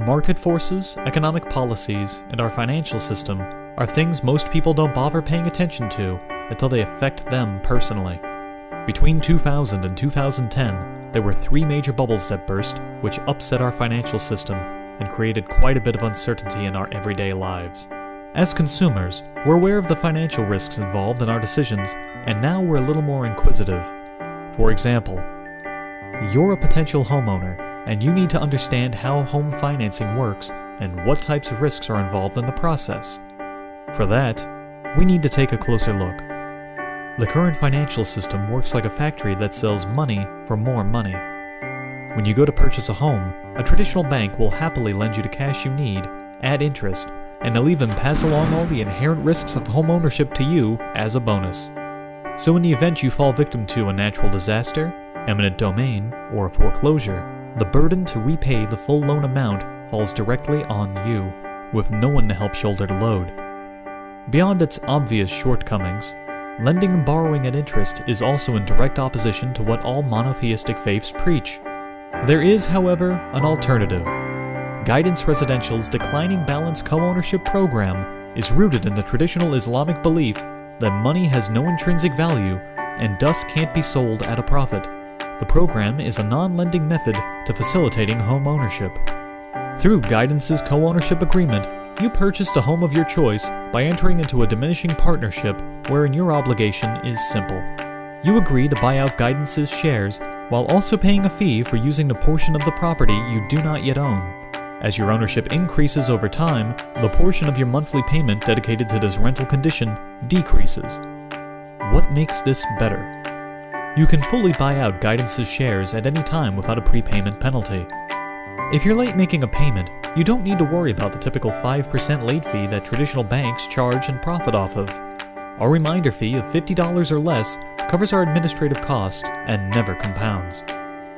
Market forces, economic policies, and our financial system are things most people don't bother paying attention to until they affect them personally. Between 2000 and 2010, there were 3 major bubbles that burst, which upset our financial system and created quite a bit of uncertainty in our everyday lives. As consumers, we're aware of the financial risks involved in our decisions, and now we're a little more inquisitive. For example, you're a potential homeowner, and you need to understand how home financing works and what types of risks are involved in the process. For that, we need to take a closer look. The current financial system works like a factory that sells money for more money. When you go to purchase a home, a traditional bank will happily lend you the cash you need, add interest, and they'll even pass along all the inherent risks of home ownership to you as a bonus. So in the event you fall victim to a natural disaster, eminent domain, or a foreclosure, the burden to repay the full loan amount falls directly on you, with no one to help shoulder the load. Beyond its obvious shortcomings, lending and borrowing at interest is also in direct opposition to what all monotheistic faiths preach. There is, however, an alternative. Guidance Residential's Declining Balance Co-Ownership Program is rooted in the traditional Islamic belief that money has no intrinsic value and thus can't be sold at a profit. The program is a non-lending method to facilitating home ownership. Through Guidance's co-ownership agreement, you purchased a home of your choice by entering into a diminishing partnership wherein your obligation is simple. You agree to buy out Guidance's shares while also paying a fee for using the portion of the property you do not yet own. As your ownership increases over time, the portion of your monthly payment dedicated to this rental condition decreases. What makes this better? You can fully buy out Guidance's shares at any time without a prepayment penalty. If you're late making a payment, you don't need to worry about the typical 5% late fee that traditional banks charge and profit off of. Our reminder fee of $50 or less covers our administrative cost and never compounds.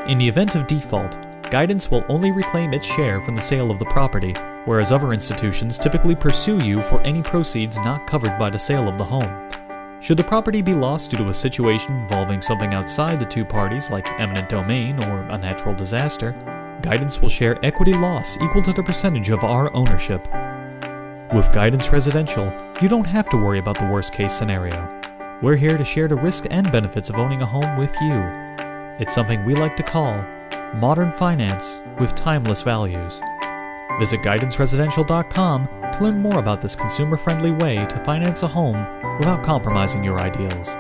In the event of default, Guidance will only reclaim its share from the sale of the property, whereas other institutions typically pursue you for any proceeds not covered by the sale of the home. Should the property be lost due to a situation involving something outside the two parties like eminent domain or a natural disaster, Guidance will share equity loss equal to the percentage of our ownership. With Guidance Residential, you don't have to worry about the worst case scenario. We're here to share the risk and benefits of owning a home with you. It's something we like to call modern finance with timeless values. Visit guidanceresidential.com to learn more about this consumer-friendly way to finance a home without compromising your ideals.